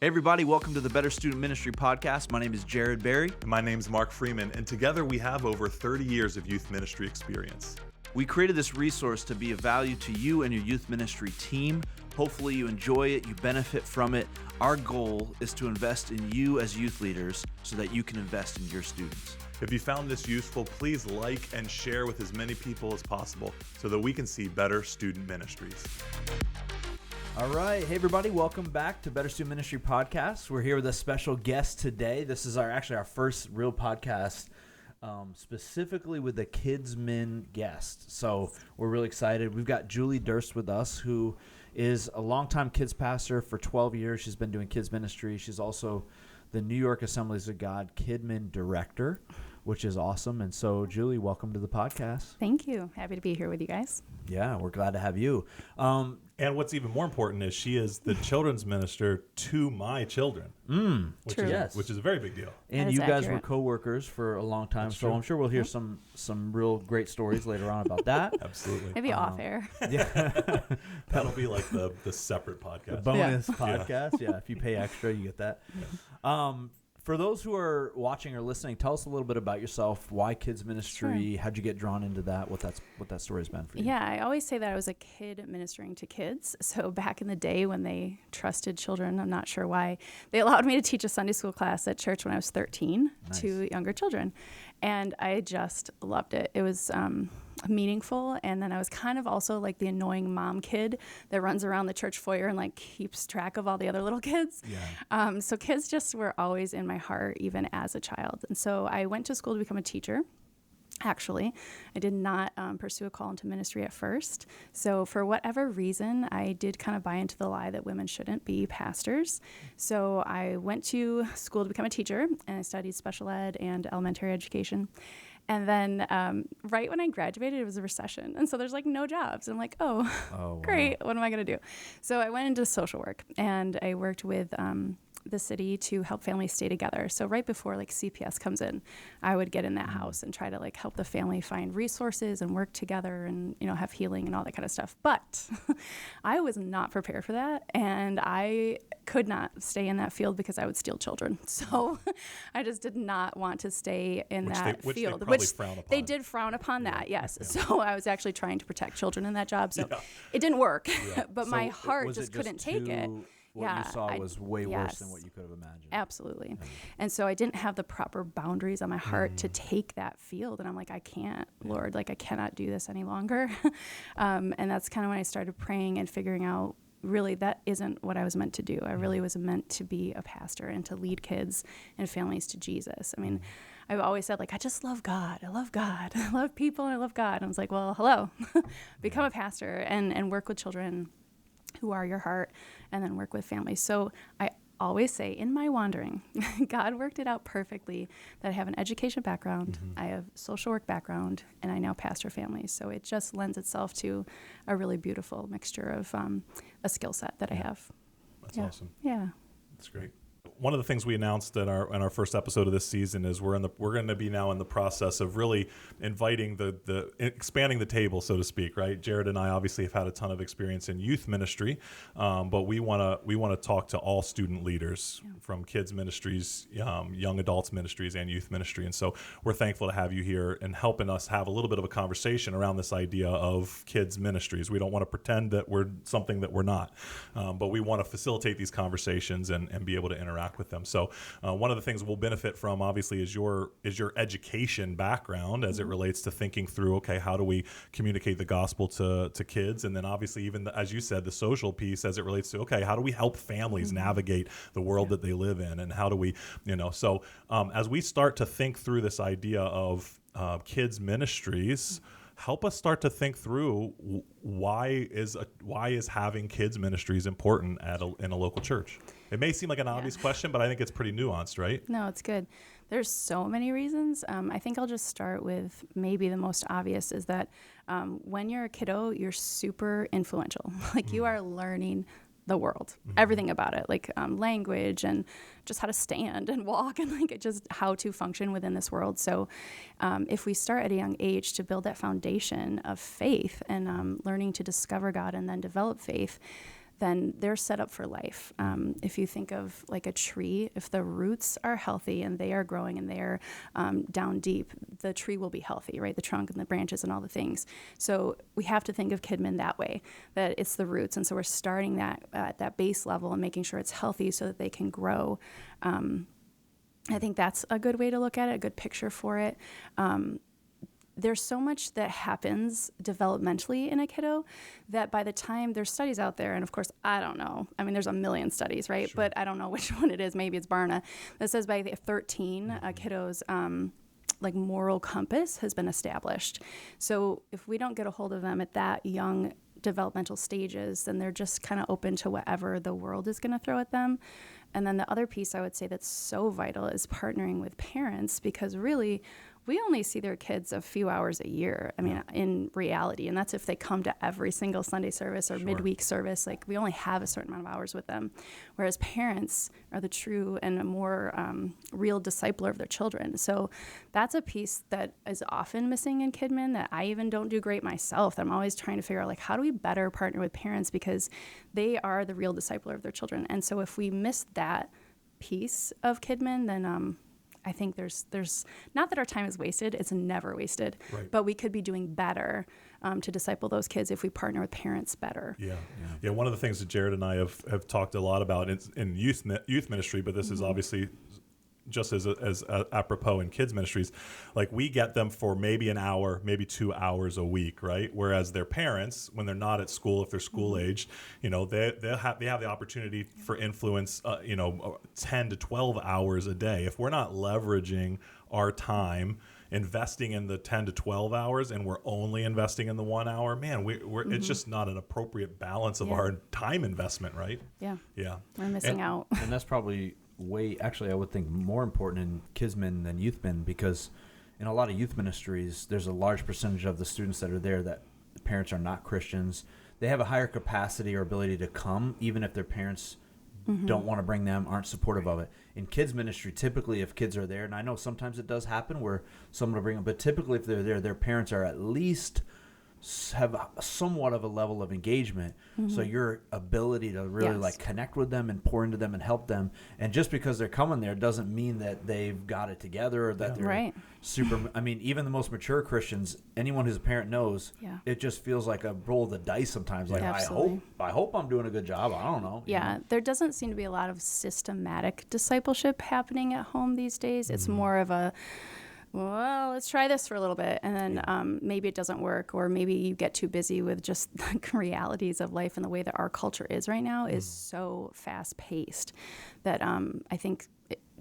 Hey everybody, welcome to the Better Student Ministry Podcast. My name is Jared Berry. And my name's Mark Freeman, and together we have over 30 years of youth ministry experience. We created this resource to be of value to you and your youth ministry team. Hopefully you enjoy it, you benefit from it. Our goal is to invest in you as youth leaders so that you can invest in your students. If you found this useful, please like and share with as many people as possible so that we can see better student ministries. All right. Hey, everybody. Welcome back to Better Student Ministry Podcast. We're here with a special guest today. This is our first real podcast specifically with a Kidsmen guest. So we're really excited. We've got Juli Durst with us, who is a longtime kids pastor for 12 years. She's been doing kids ministry. She's also the New York Assemblies of God Kidmin Director, which is awesome. And so, Juli, welcome to the podcast. Thank you. Happy to be here with you guys. Yeah, we're glad to have you. And what's even more important is she is the children's minister to my children, which is a very big deal. And you guys were co-workers for a long time, so I'm sure we'll hear some real great stories later on about that. Absolutely. Maybe off air. Yeah. That'll be like the separate podcast. The bonus podcast. Yeah, if you pay extra, you get that. Yeah. For those who are watching or listening, tell us a little bit about yourself. Why kids ministry? Sure. How'd you get drawn into that? What that story's been for you? Yeah, I always say that I was a kid ministering to kids. So back in the day when they trusted children, I'm not sure why, they allowed me to teach a Sunday school class at church when I was 13 to younger children. And I just loved it. It was meaningful, and then I was kind of also like the annoying mom kid that runs around the church foyer and like keeps track of all the other little kids. Yeah. So kids just were always in my heart, even as a child. And so I went to school to become a teacher. Actually, I did not pursue a call into ministry at first. So for whatever reason, I did kind of buy into the lie that women shouldn't be pastors. So I went to school to become a teacher, and I studied special ed and elementary education. And then right when I graduated, it was a recession. And so there's like no jobs. I'm like, oh great. Wow. What am I going to do? So I went into social work, and I worked with the city to help families stay together. So right before like CPS comes in, I would get in that house and try to like help the family find resources and work together and, have healing and all that kind of stuff. But I was not prepared for that. And I could not stay in that field because I would steal children. So I just did not want to stay in that field. They did frown upon that, yes. Yeah. So I was actually trying to protect children in that job. So it didn't work. Yeah. But so my heart just couldn't take it. What you saw was way worse than what you could have imagined. Absolutely. Yeah. And so I didn't have the proper boundaries on my heart to take that field. And I'm like, I can't, Lord, like I cannot do this any longer. And that's kind of when I started praying and figuring out, really, that isn't what I was meant to do. I really was meant to be a pastor and to lead kids and families to Jesus. I mean, I've always said, like, I just love God. I love God. I love people, and I love God. And I was like, well, hello. Become a pastor and work with children who are your heart, and then work with families. So I always say, in my wandering, God worked it out perfectly that I have an education background, I have social work background, and I now pastor families. So it just lends itself to a really beautiful mixture of a skill set that I have. That's awesome. Yeah. That's great. One of the things we announced in our first episode of this season is we're going to be now in the process of really inviting the expanding the table, so to speak, right? Jared and I obviously have had a ton of experience in youth ministry, but we want to talk to all student leaders from kids ministries, young adults ministries, and youth ministry. And so we're thankful to have you here and helping us have a little bit of a conversation around this idea of kids ministries. We don't want to pretend that we're something that we're not, but we want to facilitate these conversations and be able to interact with them. So one of the things we'll benefit from obviously is your education background as it relates to thinking through, okay, how do we communicate the gospel to kids? And then obviously even, as you said, the social piece as it relates to, okay, how do we help families navigate the world that they live in? And how do we, so as we start to think through this idea of kids ministries, help us start to think through why is having kids ministries important in a local church? It may seem like an obvious question, but I think it's pretty nuanced, right? No, it's good. There's so many reasons. I think I'll just start with maybe the most obvious is that when you're a kiddo, you're super influential. Like you are learning the world, everything about it, like language and just how to stand and walk and like just how to function within this world. So if we start at a young age to build that foundation of faith and learning to discover God and then develop faith, then they're set up for life. If you think of like a tree, if the roots are healthy and they are growing and they're down deep, the tree will be healthy, right? The trunk and the branches and all the things. So we have to think of Kidmin that way, that it's the roots. And so we're starting that at that base level and making sure it's healthy so that they can grow. I think that's a good way to look at it, a good picture for it. There's so much that happens developmentally in a kiddo that by the time there's studies out there, and of course, I don't know. I mean, there's a million studies, right? Sure. But I don't know which one it is. Maybe it's Barna that says by 13, a kiddo's like moral compass has been established. So if we don't get a hold of them at that young developmental stages, then they're just kind of open to whatever the world is going to throw at them. And then the other piece I would say that's so vital is partnering with parents, because really we only see their kids a few hours a year. I mean, in reality, and that's if they come to every single Sunday service or midweek service. Like, we only have a certain amount of hours with them, whereas parents are the true and more real discipler of their children. So that's a piece that is often missing in Kidmin that I even don't do great myself. I'm always trying to figure out, like, how do we better partner with parents, because they are the real discipler of their children. And so if we miss that piece of Kidmin, then I think there's not that our time is wasted. It's never wasted, right. But we could be doing better to disciple those kids if we partner with parents better. Yeah. One of the things that Jared and I have talked a lot about in youth ministry, but this is obviously just as apropos in kids ministries, like, we get them for maybe an hour, maybe 2 hours a week, right? Whereas their parents, when they're not at school, if they're school aged, they have the opportunity for influence, 10 to 12 hours a day. If we're not leveraging our time, investing in the 10 to 12 hours, and we're only investing in the 1 hour, man, we're it's just not an appropriate balance of our time investment, right? Yeah. We're missing out. And that's probably I would think more important in Kidmin than youthmin, because in a lot of youth ministries, there's a large percentage of the students that are there that the parents are not Christians. They have a higher capacity or ability to come, even if their parents don't want to bring them, aren't supportive of it. In kids ministry, typically if kids are there, and I know sometimes it does happen where someone will bring them, but typically if they're there, their parents are at least have somewhat of a level of engagement. So your ability to really like connect with them and pour into them and help them, and just because they're coming there doesn't mean that they've got it together or that they're super. I mean, even the most mature Christians, anyone who's a parent knows, it just feels like a roll of the dice sometimes. Like, I hope I'm doing a good job. I don't know. There doesn't seem to be a lot of systematic discipleship happening at home these days. It's more of a, well, let's try this for a little bit, and then maybe it doesn't work, or maybe you get too busy with just the realities of life, and the way that our culture is right now is so fast-paced that I think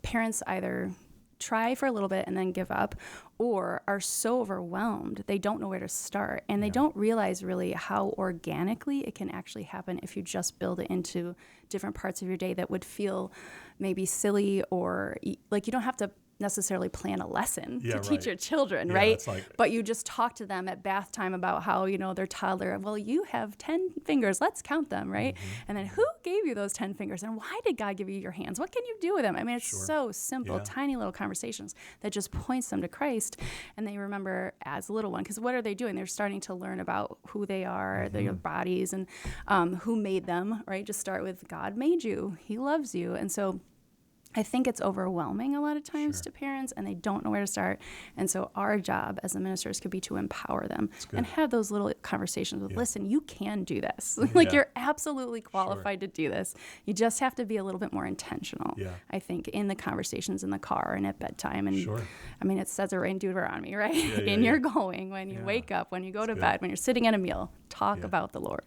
parents either try for a little bit and then give up, or are so overwhelmed they don't know where to start, and they don't realize really how organically it can actually happen if you just build it into different parts of your day that would feel maybe silly, or like you don't have to necessarily plan a lesson to teach your children, right? But you just talk to them at bath time about how, their toddler, well, you have 10 fingers, let's count them, right? And then who gave you those 10 fingers, and why did God give you your hands? What can you do with them? I mean, it's so simple, tiny little conversations that just points them to Christ, and they remember as a little one, because what are they doing? They're starting to learn about who they are, their bodies, and who made them, right? Just start with, God made you, He loves you. And so I think it's overwhelming a lot of times to parents, and they don't know where to start. And so our job as the ministers could be to empower them and have those little conversations with, listen, you can do this. Like, you're absolutely qualified to do this. You just have to be a little bit more intentional, I think, in the conversations in the car and at bedtime. And I mean, it says it right in Deuteronomy, right? In your going, when you wake up, when you go to bed, when you're sitting at a meal, talk about the Lord.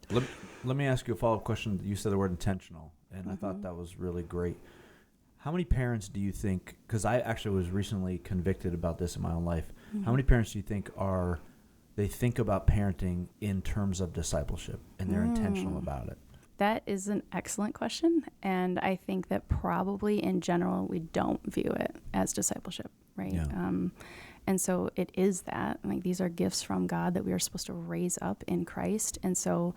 Let me ask you a follow-up question. You said the word intentional, and I thought that was really great. How many parents do you think, because I actually was recently convicted about this in my own life, how many parents do you think they think about parenting in terms of discipleship, and they're intentional about it? That is an excellent question, and I think that probably in general we don't view it as discipleship, right? And so it is that, like, these are gifts from God that we are supposed to raise up in Christ, and so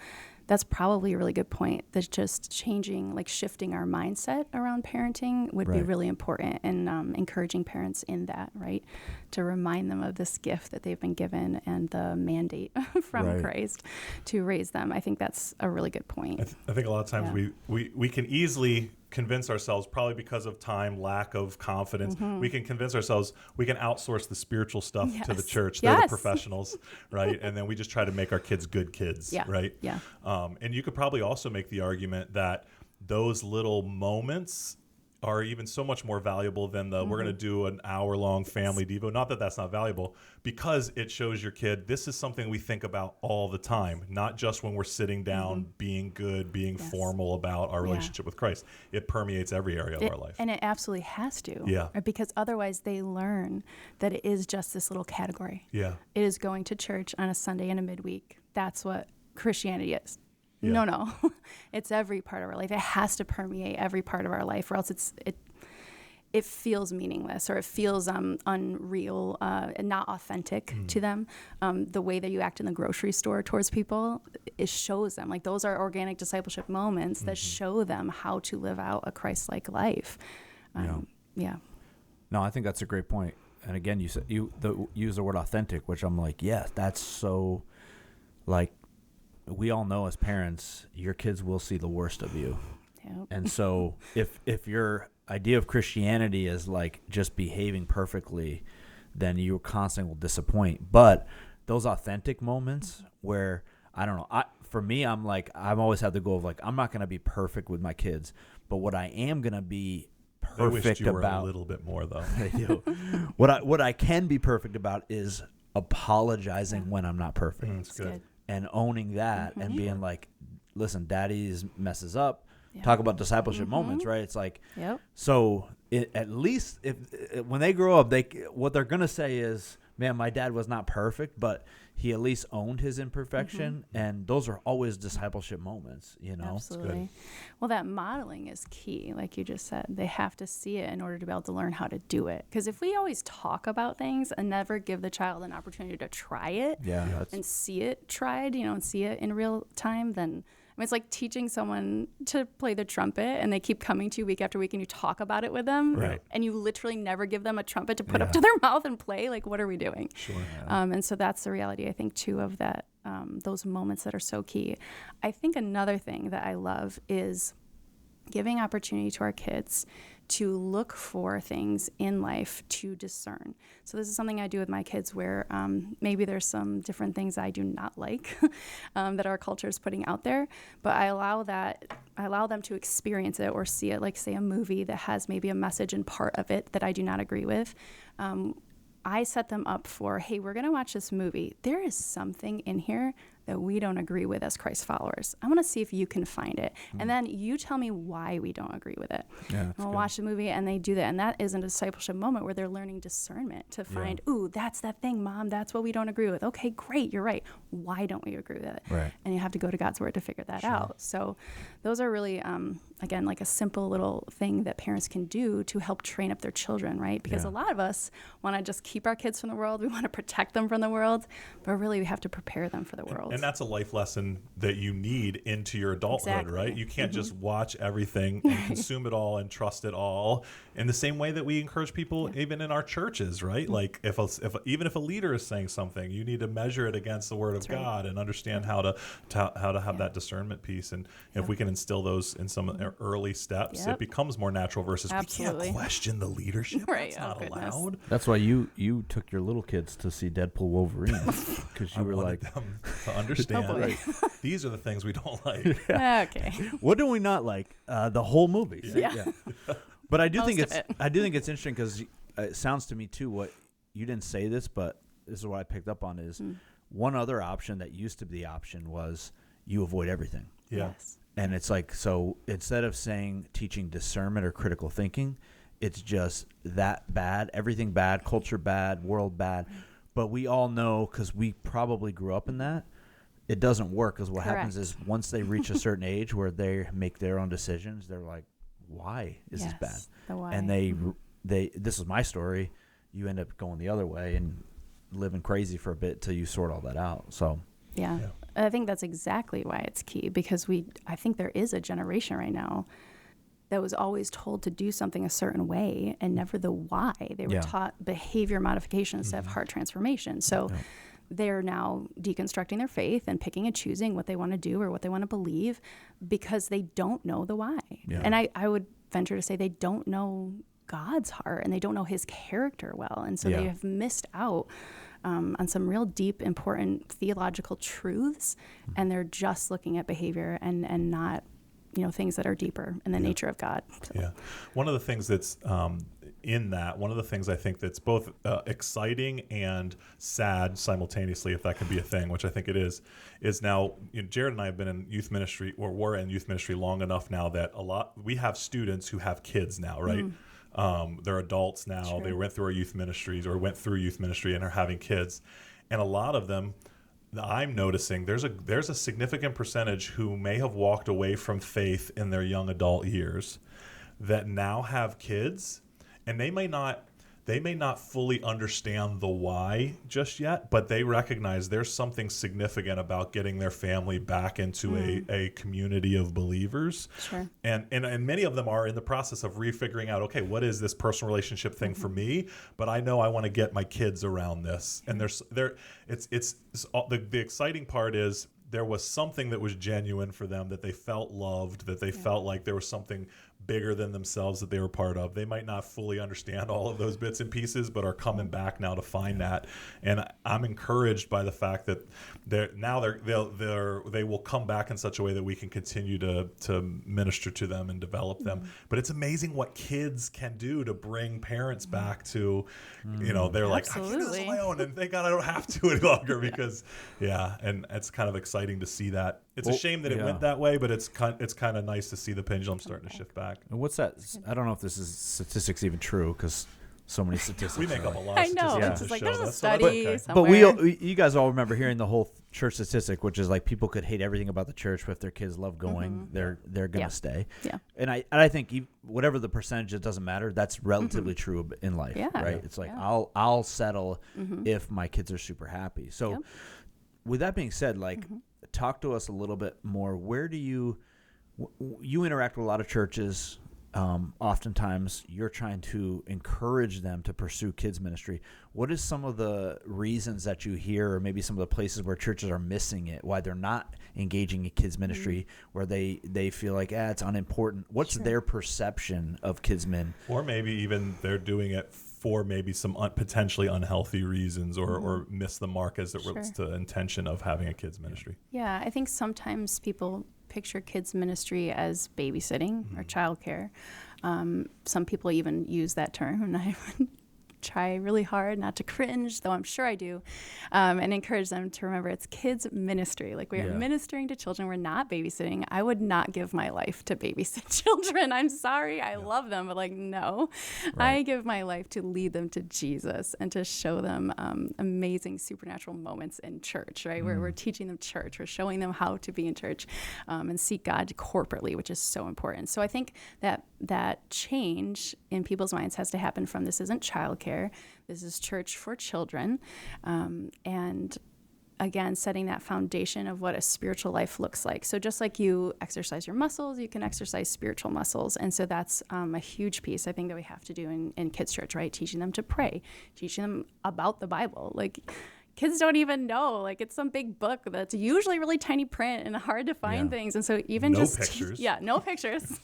that's probably a really good point. That's just changing, like shifting our mindset around parenting would be really important, and encouraging parents in that, right? To remind them of this gift that they've been given and the mandate from Christ to raise them. I think that's a really good point. I think a lot of times we can easily convince ourselves, probably because of time, lack of confidence, we can convince ourselves we can outsource the spiritual stuff to the church. They're the professionals, right? And then we just try to make our kids good kids, right? Yeah. And you could probably also make the argument that those little moments are even so much more valuable than the we're going to do an hour-long family devo. Not that that's not valuable, because it shows your kid this is something we think about all the time, not just when we're sitting down being good, being formal about our relationship with Christ. It permeates every area of our life. And it absolutely has to. Yeah. Right? Because otherwise they learn that it is just this little category. Yeah. It is going to church on a Sunday and a midweek. That's what Christianity is. Yeah. No. It's every part of our life. It has to permeate every part of our life, or else it feels meaningless, or it feels unreal and not authentic to them. The way that you act in the grocery store towards people, it shows them. Like, those are organic discipleship moments that show them how to live out a Christ-like life. Yeah. No, I think that's a great point. And again, you said use the word authentic, which I'm like, yeah, that's so, like, we all know as parents, your kids will see the worst of you. Yep. And so if your idea of Christianity is like just behaving perfectly, then you constantly will disappoint. But those authentic moments where, I don't know, for me, I'm like, I've always had the goal of like, I'm not going to be perfect with my kids, but what I am going to be perfect I wished you were about a little bit more though. what I can be perfect about is apologizing when I'm not perfect. That's good. And owning that and being like, listen, daddy's messes up. Talk about discipleship moments, right? It's like, so at least if when they grow up, what they're going to say is, man, my dad was not perfect, but he at least owned his imperfection. And those are always discipleship moments, you know? Absolutely. Well, that modeling is key. Like you just said, they have to see it in order to be able to learn how to do it. Because if we always talk about things and never give the child an opportunity to try it and see it tried, and see it in real time, then it's like teaching someone to play the trumpet and they keep coming to you week after week and you talk about it with them and you literally never give them a trumpet to put up to their mouth and play. Like, what are we doing? Sure. And so that's the reality, I think, too, of that, those moments that are so key. I think another thing that I love is giving opportunity to our kids to look for things in life to discern. So this is something I do with my kids where maybe there's some different things I do not like that our culture is putting out there, but I allow them to experience it or see it, like, say, a movie that has maybe a message in part of it that I do not agree with. I set them up for, hey, we're going to watch this movie. There is something in here that we don't agree with as Christ followers. I want to see if you can find it. And then you tell me why we don't agree with it. And we'll watch the movie and they do that. And that is a discipleship moment where they're learning discernment to find, ooh, that's that thing, Mom. That's what we don't agree with. Okay, great. You're right. Why don't we agree with it? Right. And you have to go to God's word to figure that out. So those are really, again, like a simple little thing that parents can do to help train up their children, right? Because a lot of us want to just keep our kids from the world. We want to protect them from the world, but really we have to prepare them for the world. And that's a life lesson that you need into your adulthood, right? You can't just watch everything and consume it all and trust it all in the same way that we encourage people even in our churches, right? Like even if a leader is saying something, you need to measure it against the word of God and understand how to have that discernment piece. And if we can instill those in some early steps, it becomes more natural versus we can't question the leadership. That's not allowed. That's why you took your little kids to see Deadpool Wolverine, because you were like, them to understand these are the things we don't like. Okay. What do we not like? The whole movie. Yeah. But I do think it's interesting because it sounds to me too. What you didn't say this, but this is what I picked up on is one other option that used to be the option was you avoid everything. Yeah. Yes. And it's like, so instead of teaching discernment or critical thinking, it's just that bad, everything bad, culture bad, world bad. But we all know, because we probably grew up in that, it doesn't work. Because what happens is once they reach a certain age where they make their own decisions, they're like, why is this bad? The why. And they this is my story. You end up going the other way and living crazy for a bit till you sort all that out. So Yeah. I think that's exactly why it's key, because I think there is a generation right now that was always told to do something a certain way and never the why. They were taught behavior modification instead of heart transformation. So they're now deconstructing their faith and picking and choosing what they want to do or what they want to believe because they don't know the why. Yeah. And I would venture to say they don't know God's heart and they don't know his character well. And so they have missed out on some real deep, important theological truths, and they're just looking at behavior and not, things that are deeper in the nature of God. So. Yeah. One of the things that's one of the things I think that's both exciting and sad simultaneously, if that can be a thing, which I think it is now, Jared and I have been in youth ministry, or were in youth ministry long enough now that we have students who have kids now, right? They're adults now. Sure. They went through our youth ministries or went through youth ministry and are having kids. And a lot of them, I'm noticing there's a significant percentage who may have walked away from faith in their young adult years that now have kids, and they may not fully understand the why just yet, but they recognize there's something significant about getting their family back into a community of believers. Sure. And many of them are in the process of refiguring out, okay, what is this personal relationship thing for me? But I know I want to get my kids around this. And the exciting part is there was something that was genuine for them, that they felt loved, that they felt like there was something bigger than themselves that they were part of. They might not fully understand all of those bits and pieces, but are coming back now to find that. And I'm encouraged by the fact that they will come back in such a way that we can continue to minister to them and develop them. But it's amazing what kids can do to bring parents back to, they're like, I can do this on my own, and thank God I don't have to any longer because, and it's kind of exciting to see that. It's a shame that it went that way, but it's kind of nice to see the pendulum starting to shift back. And what's that? I don't know if this is statistics even true, because so many statistics. We make up a lot of statistics. I know. It's just like there's a study somewhere. But you guys all remember hearing the whole church statistic, which is like people could hate everything about the church, but if their kids love going, they're going to stay. Yeah. And I think whatever the percentage, it doesn't matter. That's relatively true in life, right? It's like I'll settle if my kids are super happy. So with that being said, talk to us a little bit more. Where do you interact with a lot of churches? Oftentimes you're trying to encourage them to pursue kids ministry. What is some of the reasons that you hear, or maybe some of the places where churches are missing it, why they're not engaging in kids ministry, where they feel like, it's unimportant? What's their perception of kids min? Or maybe even they're doing it for maybe some potentially unhealthy reasons, or miss the mark as it relates to the intention of having a kids ministry. Yeah, I think sometimes people picture kids ministry as babysitting or childcare. Some people even use that term, and I try really hard not to cringe, though I'm sure I do, and encourage them to remember it's kids ministry. Like, we are ministering to children. We're not babysitting. I would not give my life to babysit children. I'm sorry. I love them, but no. Right. I give my life to lead them to Jesus and to show them amazing supernatural moments in church, right? Where we're teaching them church. We're showing them how to be in church and seek God corporately, which is so important. So I think that change in people's minds has to happen from, this isn't childcare. This is church for children. And again, setting that foundation of what a spiritual life looks like. So just like you exercise your muscles, you can exercise spiritual muscles. And so that's a huge piece, I think, that we have to do in kids' church, right? Teaching them to pray, teaching them about the Bible. Like, kids don't even know. Like, it's some big book that's usually really tiny print and hard to find things. And so even no just pictures. No pictures.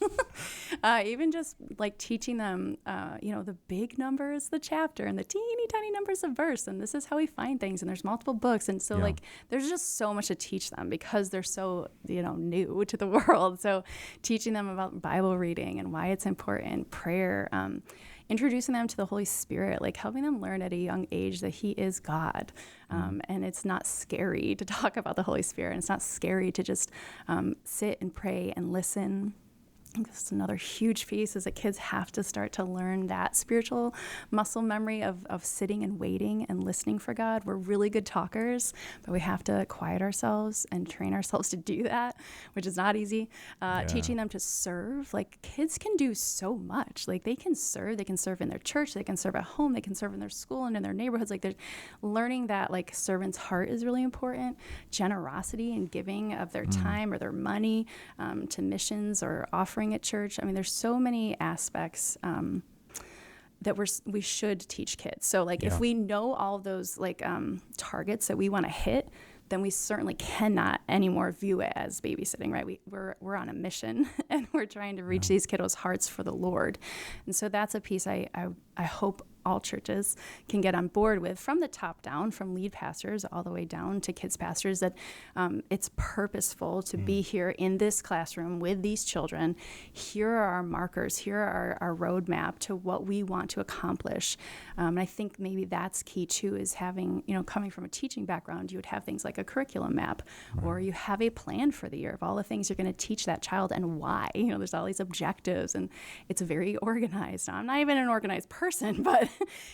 Even just like teaching them, the big numbers, the chapter, and the teeny tiny numbers of verse. And this is how we find things. And there's multiple books. And so there's just so much to teach them because they're so, new to the world. So teaching them about Bible reading and why it's important, prayer, introducing them to the Holy Spirit, like helping them learn at a young age that He is God. And it's not scary to talk about the Holy Spirit. And it's not scary to just sit and pray and listen I think this is another huge piece, is that kids have to start to learn that spiritual muscle memory of sitting and waiting and listening for God. We're really good talkers, but we have to quiet ourselves and train ourselves to do that, which is not easy. Teaching them to serve, like kids can do so much. Like they can serve in their church, they can serve at home, they can serve in their school and in their neighborhoods. Like they're learning that like servant's heart is really important. Generosity and giving of their time or their money to missions or offering at church. I mean, there's so many aspects that we should teach kids. So like if we know all of those like targets that we want to hit, then we certainly cannot anymore view it as babysitting, right? We're on a mission and we're trying to reach these kiddos' hearts for the Lord. And so that's a piece I hope all churches can get on board with, from the top down, from lead pastors all the way down to kids pastors, that it's purposeful to be here in this classroom with these children. Here are our markers. Here are our roadmap to what we want to accomplish. And I think maybe that's key too, is having, coming from a teaching background, you would have things like a curriculum map, or you have a plan for the year of all the things you're going to teach that child and why. There's all these objectives, and it's very organized. Now, I'm not even an organized person, but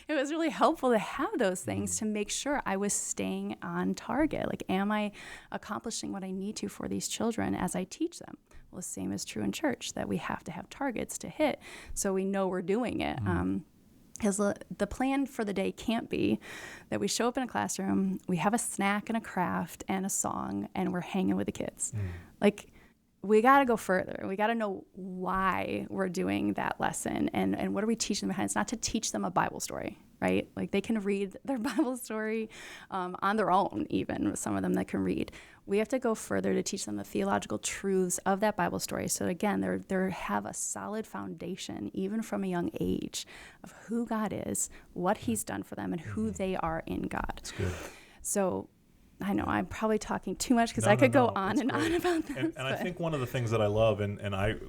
it was really helpful to have those things to make sure I was staying on target. Like, am I accomplishing what I need to for these children as I teach them? Well, the same is true in church, that we have to have targets to hit so we know we're doing it. Because the plan for the day can't be that we show up in a classroom, we have a snack and a craft and a song, and we're hanging with the kids. Like, we got to go further. We got to know why we're doing that lesson and what are we teaching them behind. It's not to teach them a Bible story, right? Like they can read their Bible story on their own, even some of them that can read. We have to go further to teach them the theological truths of that Bible story. So again, they have a solid foundation, even from a young age, of who God is, what he's done for them, and who they are in God. That's good. So I know I'm probably talking too much, because I could go on and on about this. And I think one of the things that I love, and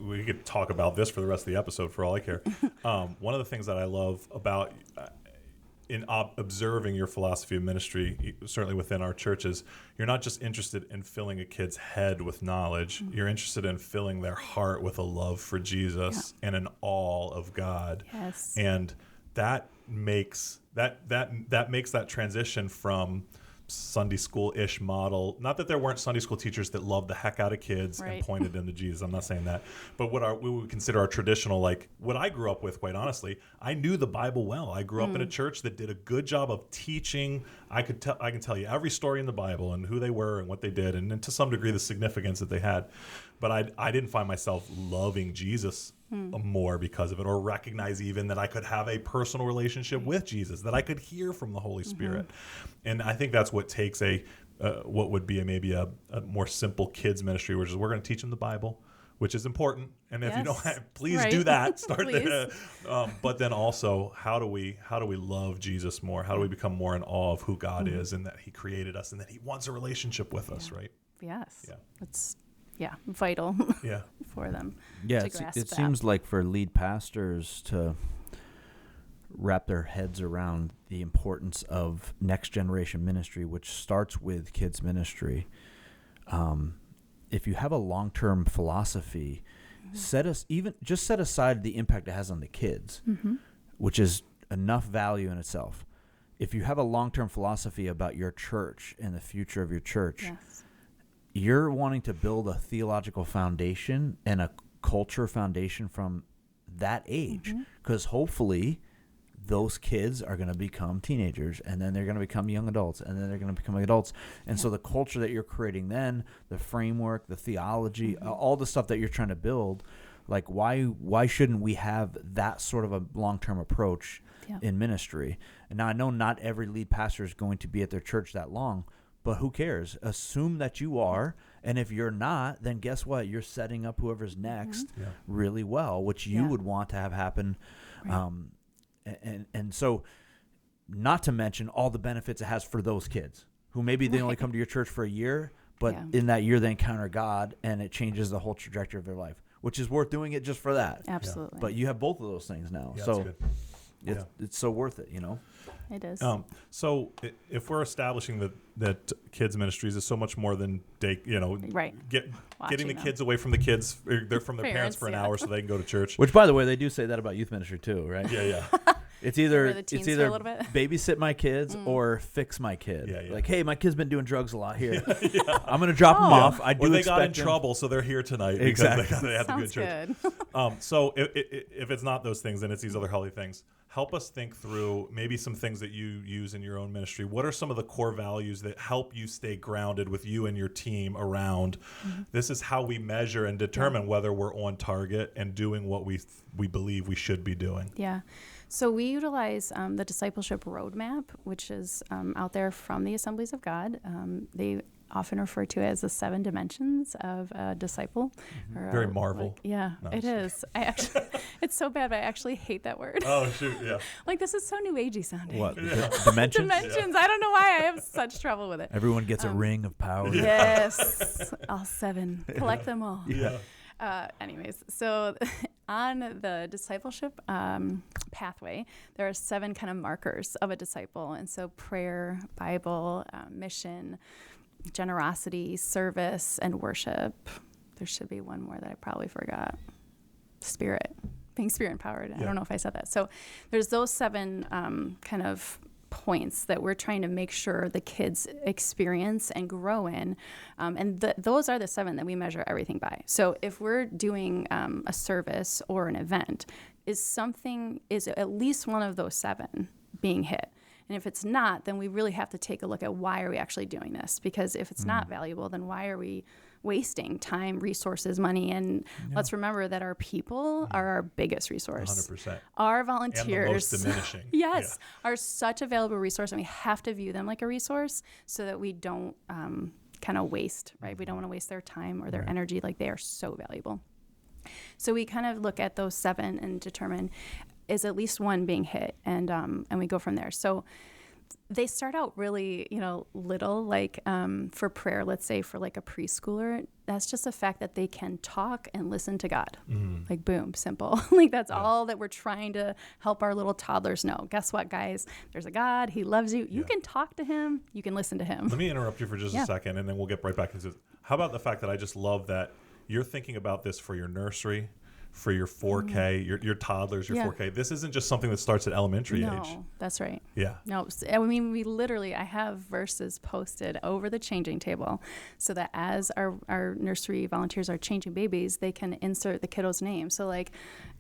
we could talk about this for the rest of the episode for all I care. One of the things that I love about in observing your philosophy of ministry, certainly within our churches, you're not just interested in filling a kid's head with knowledge. You're interested in filling their heart with a love for Jesus and an awe of God. Yes. And that makes that transition from Sunday school-ish model. Not that there weren't Sunday school teachers that loved the heck out of kids and pointed them to Jesus. I'm not saying that. But what we would consider our traditional, like what I grew up with, quite honestly, I knew the Bible well. I grew up in a church that did a good job of teaching. I can tell you every story in the Bible and who they were and what they did, and to some degree the significance that they had. But I didn't find myself loving Jesus more because of it, or recognize even that I could have a personal relationship with Jesus, that I could hear from the Holy Spirit. And I think that's what takes what would be maybe a more simple kids ministry, which is we're going to teach them the Bible, which is important. And if you don't, please do that. Start there. But then also, how do we love Jesus more? How do we become more in awe of who God is, and that he created us, and that he wants a relationship with us, right? Yes. Yeah. That's vital for them. Yeah, to grasp it that. seems like for lead pastors to wrap their heads around the importance of next generation ministry, which starts with kids ministry. If you have a long-term philosophy, set aside the impact it has on the kids, which is enough value in itself. If you have a long-term philosophy about your church and the future of your church, you're wanting to build a theological foundation and a culture foundation from that age, because hopefully those kids are going to become teenagers, and then they're going to become young adults, and then they're going to become adults. And so the culture that you're creating then, the framework, the theology, all the stuff that you're trying to build, like why shouldn't we have that sort of a long-term approach in ministry? And now I know not every lead pastor is going to be at their church that long, but who cares? Assume that you are, and if you're not, then guess what? You're setting up whoever's next really well, which you would want to have happen. And so, not to mention all the benefits it has for those kids who maybe they only come to your church for a year, but in that year they encounter God, and it changes the whole trajectory of their life, which is worth doing it just for that. Absolutely. But you have both of those things now. Yeah, so that's good. it's so worth it, you know? It is. So if we're establishing that kids ministries is so much more than right. getting the kids away from the kids, they're from their parents for an hour so they can go to church. Which, by the way, they do say that about youth ministry too, right? Yeah. It's either a little bit. babysit my kids or fix my kid. Yeah. Like, hey, my kid's been doing drugs a lot here. I'm going to drop them off. I do they expect got in them. trouble, so they're here tonight Exactly. because they have to be in Sounds church. good. So if it's not those things, then it's these other holy things. Help us think through maybe some things that you use in your own ministry. What are some of the core values that help you stay grounded with you and your team around? This is how we measure and determine whether we're on target and doing what we believe we should be doing. Yeah. So we utilize the discipleship roadmap, which is out there from the Assemblies of God. They often refer to it as the 7 dimensions of a disciple. Or Very Marvel. No, it is. I actually, it's so bad, but I actually hate that word. Oh, shoot, yeah. This is so new agey sounding. What? Dimensions? Dimensions. I don't know why I have such trouble with it. Everyone gets a ring of power. Yes. All 7. Collect them all. Yeah. Anyways, so on the discipleship pathway, there are 7 kind of markers of a disciple. And so prayer, Bible, mission, generosity, service, and worship. There should be one more that I probably forgot. Spirit, being spirit empowered. I don't know if I said that. So there's those 7 kind of points that we're trying to make sure the kids experience and grow in. And those are the 7 that we measure everything by. So if we're doing a service or an event, is at least one of those 7 being hit? And if it's not, then we really have to take a look at why are we actually doing this? Because if it's not valuable, then why are we wasting time, resources, money? And let's remember that our people are our biggest resource. 100%. Our volunteers, And the most diminishing. yes, are such a valuable resource, and we have to view them like a resource so that we don't kind of waste, right? We don't want to waste their time or their energy. Like, they are so valuable. So we kind of look at those 7 and determine, is at least one being hit, and we go from there. So they start out really, little, like for prayer, let's say for like a preschooler, that's just the fact that they can talk and listen to God. Like, boom, simple. Like, that's all that we're trying to help our little toddlers know. Guess what, guys? There's a God. He loves you. You can talk to him. You can listen to him. Let me interrupt you for just a second, and then we'll get right back into it. How about the fact that I just love that you're thinking about this for your nursery, for your 4K, your toddlers, your 4K. This isn't just something that starts at elementary age. No, that's right. Yeah. No, I mean, I have verses posted over the changing table so that as our nursery volunteers are changing babies, they can insert the kiddo's name. So like,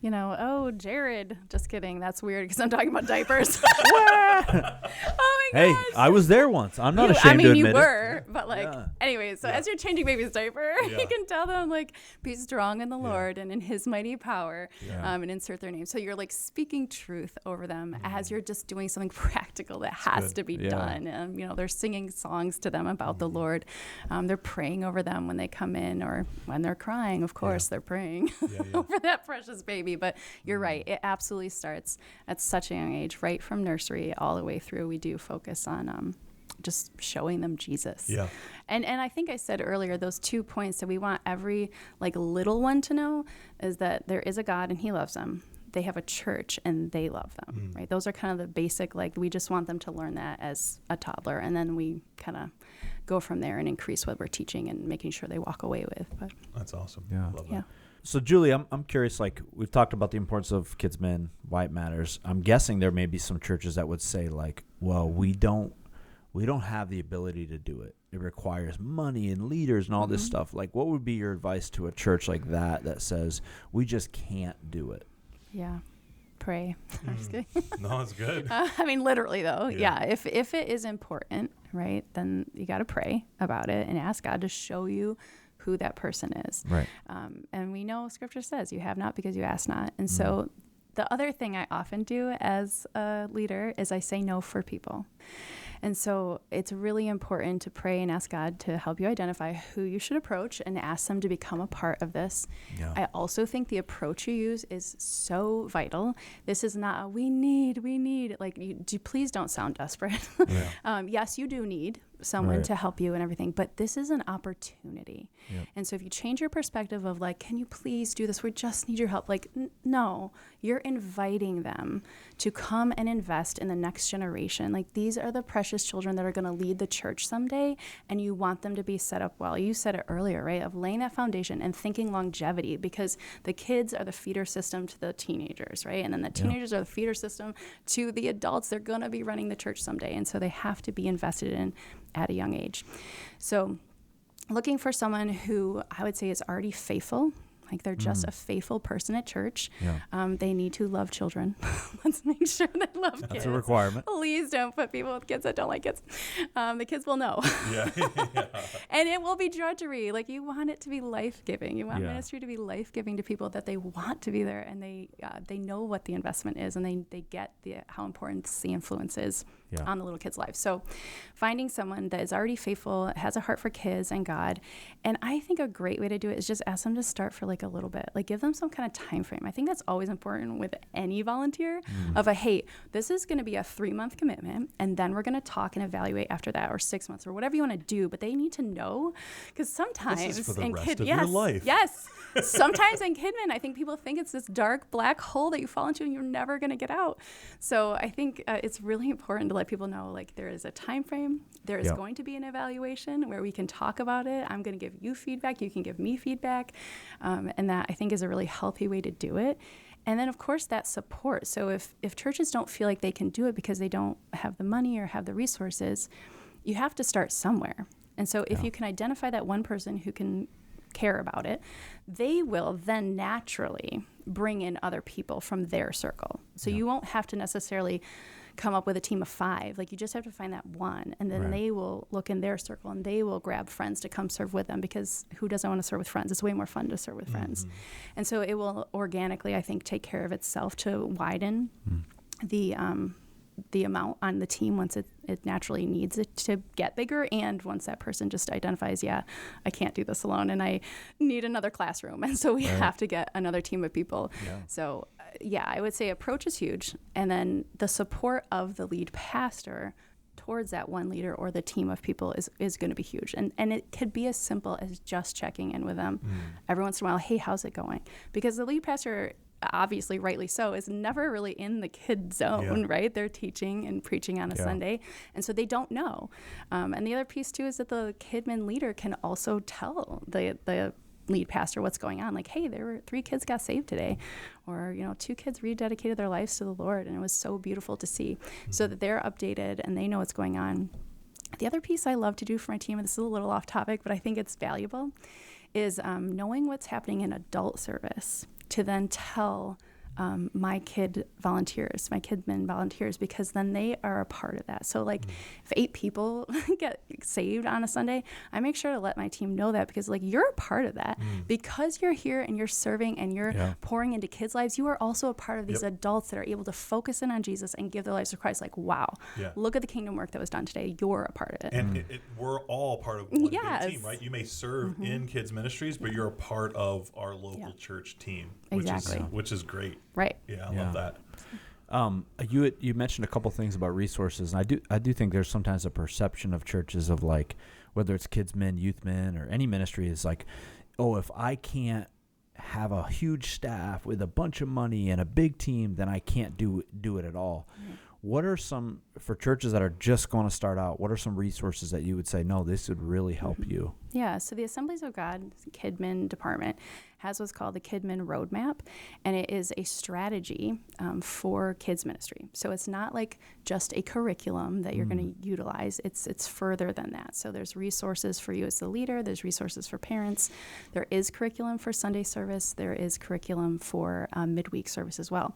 oh, Jared, just kidding. That's weird because I'm talking about diapers. Oh my Hey, gosh. I was there once. I'm not ashamed to admit you it. were, but anyway, so as you're changing baby's diaper, Yeah. you can tell them like, be strong in the Lord and in his mighty power, and insert their name. So you're like speaking truth over them as you're just doing something practical that has to be done. They're singing songs to them about the Lord. They're praying over them when they come in, or when they're crying, of course, they're praying over that precious baby. But you're right. It absolutely starts at such a young age, right from nursery all the way through. We do focus on just showing them Jesus. Yeah. And I think I said earlier, those 2 points that we want every little one to know is that there is a God and he loves them. They have a church and they love them, right? Those are kind of the basic, we just want them to learn that as a toddler. And then we kind of go from there and increase what we're teaching and making sure they walk away with. But that's awesome. Yeah. Love that. So Julie, I'm curious, we've talked about the importance of kids men, why it matters. I'm guessing there may be some churches that would say well, we don't have the ability to do it. It requires money and leaders and all this stuff. What would be your advice to a church like that says we just can't do it? Yeah. Pray. I'm just kidding. No, it's good. I mean, literally though. Yeah. If it is important, right, then you got to pray about it and ask God to show you who that person is. Right. And we know Scripture says you have not because you ask not. And so the other thing I often do as a leader is I say no for people. And so it's really important to pray and ask God to help you identify who you should approach and ask them to become a part of this. Yeah. I also think the approach you use is so vital. This is not we need. Please don't sound desperate. Yeah. Yes, you do need, someone Right. to help you and everything, but this is an opportunity. Yep. And so if you change your perspective of like, can you please do this? We just need your help. Like, no, you're inviting them to come and invest in the next generation. Like, these are the precious children that are going to lead the church someday, and you want them to be set up well. You said it earlier, right? Of laying that foundation and thinking longevity, because the kids are the feeder system to the teenagers, right? And then the teenagers are the feeder system to the adults. They're going to be running the church someday. And so they have to be invested in at a young age. So looking for someone who I would say is already faithful, like they're just a faithful person at church. Yeah. They need to love children. Let's make sure they love kids. That's a requirement. Please don't put people with kids that don't like kids. The kids will know. Yeah. And it will be drudgery. Like, you want it to be life-giving. You want Yeah. ministry to be life-giving to people, that they want to be there, and they know what the investment is, and they get how important the influence is Yeah. on the little kids' lives. So finding someone that is already faithful, has a heart for kids and God. And I think a great way to do it is just ask them to start for like a little bit. Like, give them some kind of time frame. I think that's always important with any volunteer of hey, this is going to be a 3-month commitment, and then we're going to talk and evaluate after that, or 6 months, or whatever you want to do. But they need to know, because sometimes This is for the in rest of your life. Yes. Sometimes in Kidman, I think people think it's this dark black hole that you fall into and you're never going to get out. So I think it's really important to let people know, like, there is a time frame. There is Yep. going to be an evaluation where we can talk about it. I'm going to give you feedback. You can give me feedback. And that, I think, is a really healthy way to do it. And then, of course, that support. So if churches don't feel like they can do it because they don't have the money or have the resources, you have to start somewhere. And so if you can identify that one person who can care about it, they will then naturally bring in other people from their circle. So you won't have to necessarily come up with a team of 5. Like, you just have to find that one, and then Right. they will look in their circle and they will grab friends to come serve with them, because who doesn't want to serve with friends? It's way more fun to serve with friends. And so it will organically, I think, take care of itself to widen the amount on the team once it naturally needs it to get bigger, and once that person just identifies, I can't do this alone and I need another classroom, and so we have to get another team of people. So I would say approach is huge, and then the support of the lead pastor towards that one leader or the team of people is going to be huge. And it could be as simple as just checking in with them every once in a while. Hey, how's it going? Because the lead pastor, obviously rightly so, is never really in the kid zone, right? They're teaching and preaching on a Sunday, and so they don't know. And the other piece too is that the Kidman leader can also tell the lead pastor what's going on. Like, hey, there were 3 kids got saved today, or 2 kids rededicated their lives to the Lord, and it was so beautiful to see, so that they're updated and they know what's going on. The other piece I love to do for my team, and this is a little off topic, but I think it's valuable, is knowing what's happening in adult service, to then tell my Kidman volunteers, because then they are a part of that. So like if 8 people get saved on a Sunday, I make sure to let my team know that, because like you're a part of that. Because you're here and you're serving and you're pouring into kids' lives, you are also a part of these adults that are able to focus in on Jesus and give their lives to Christ. Like, wow, look at the kingdom work that was done today. You're a part of it. And we're all part of one big team, right? You may serve in kids ministries, but you're a part of our local church team, which is great. Right. Yeah, I love that. You mentioned a couple things about resources, and I do think there's sometimes a perception of churches of like, whether it's kids men, youth men, or any ministry, is like, oh, if I can't have a huge staff with a bunch of money and a big team, then I can't do it at all. What are some, for churches that are just going to start out, what are some resources that you would say, no, this would really help you? Yeah, so the Assemblies of God Kidman department has what's called the Kidman Roadmap, and it is a strategy for kids ministry. So it's not like just a curriculum that you're going to utilize. It's further than that. So there's resources for you as the leader. There's resources for parents. There is curriculum for Sunday service. There is curriculum for midweek service as well.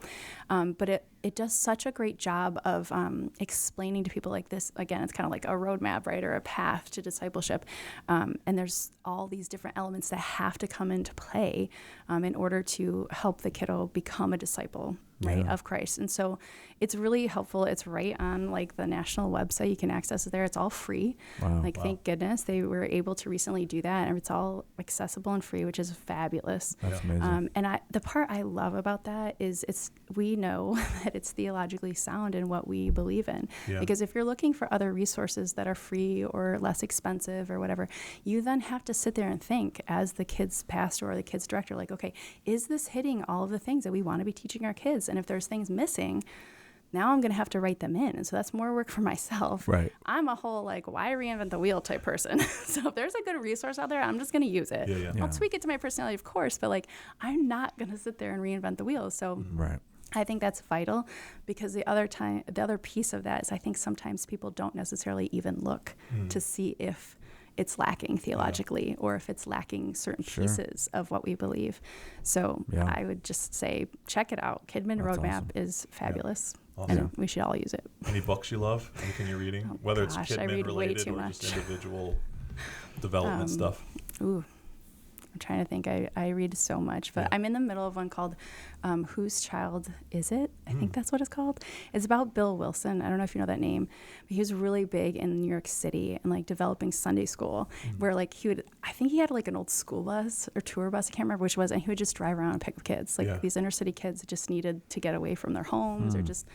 But it does such a great job of explaining to people like this. Again, it's kind of like a roadmap, right, or a path to discipleship. And there's all these different elements that have to come into play in order to help the kiddo become a disciple, right, of Christ. And so it's really helpful. It's right on like the national website. You can access it there. It's all free. Thank goodness they were able to recently do that, and it's all accessible and free, which is fabulous. That's amazing. And the part I love about that is we know that it's theologically sound in what we believe in. Yeah. Because if you're looking for other resources that are free or less expensive or whatever, you then have to sit there and think as the kids pastor or the kids director, like, okay, is this hitting all of the things that we want to be teaching our kids? And if there's things missing, now I'm going to have to write them in. And so that's more work for myself. Right. I'm a whole, like, why reinvent the wheel type person. So if there's a good resource out there, I'm just going to use it. Yeah. I'll tweak it to my personality, of course, but like, I'm not going to sit there and reinvent the wheel. So Right. I think that's vital, because the other piece of that is I think sometimes people don't necessarily even look to see if it's lacking theologically or if it's lacking certain pieces of what we believe. So I would just say, check it out. Kidmin Roadmap is fabulous. Awesome. And we should all use it. Any books you love? Anything you're reading? Whether it's I Kidmin read way related too or much. just individual development stuff? Ooh, I'm trying to think. I read so much, but I'm in the middle of one called Whose Child Is It? I think that's what it's called. It's about Bill Wilson. I don't know if you know that name, but he was really big in New York City and like developing Sunday school, where like I think he had like an old school bus or tour bus, I can't remember which it was, and he would just drive around and pick up kids, like these inner city kids that just needed to get away from their homes or just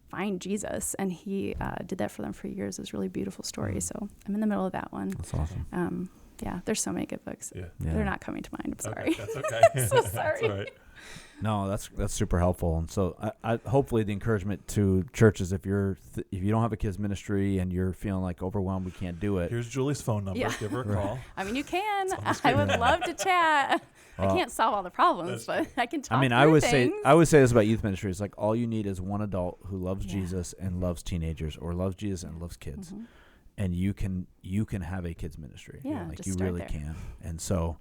find Jesus. And he did that for them for years. It was a really beautiful story. So I'm in the middle of that one. That's awesome. Yeah, there's so many good books. Yeah. They're not coming to mind. I'm sorry. Okay, that's okay. I'm so sorry. That's all right. No, that's super helpful. And so I hopefully the encouragement to churches, if you don't have a kids ministry and you're feeling like overwhelmed, we can't do it. Here's Julie's phone number. Yeah. Give her a call. I mean, you can. I would love to chat. I can't solve all the problems, but I can talk through things. I would say this about youth ministry. It's like all you need is one adult who loves Jesus and loves teenagers, or loves Jesus and loves kids. And you can have a kids ministry. Yeah, like just you start really there. can. And so,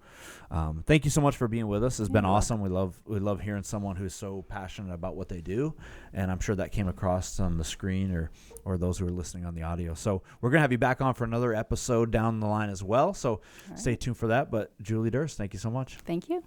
thank you so much for being with us. It's been awesome. We love hearing someone who's so passionate about what they do, and I'm sure that came across on the screen or those who are listening on the audio. So we're gonna have you back on for another episode down the line as well. So stay tuned for that. But Juli Durst, thank you so much. Thank you.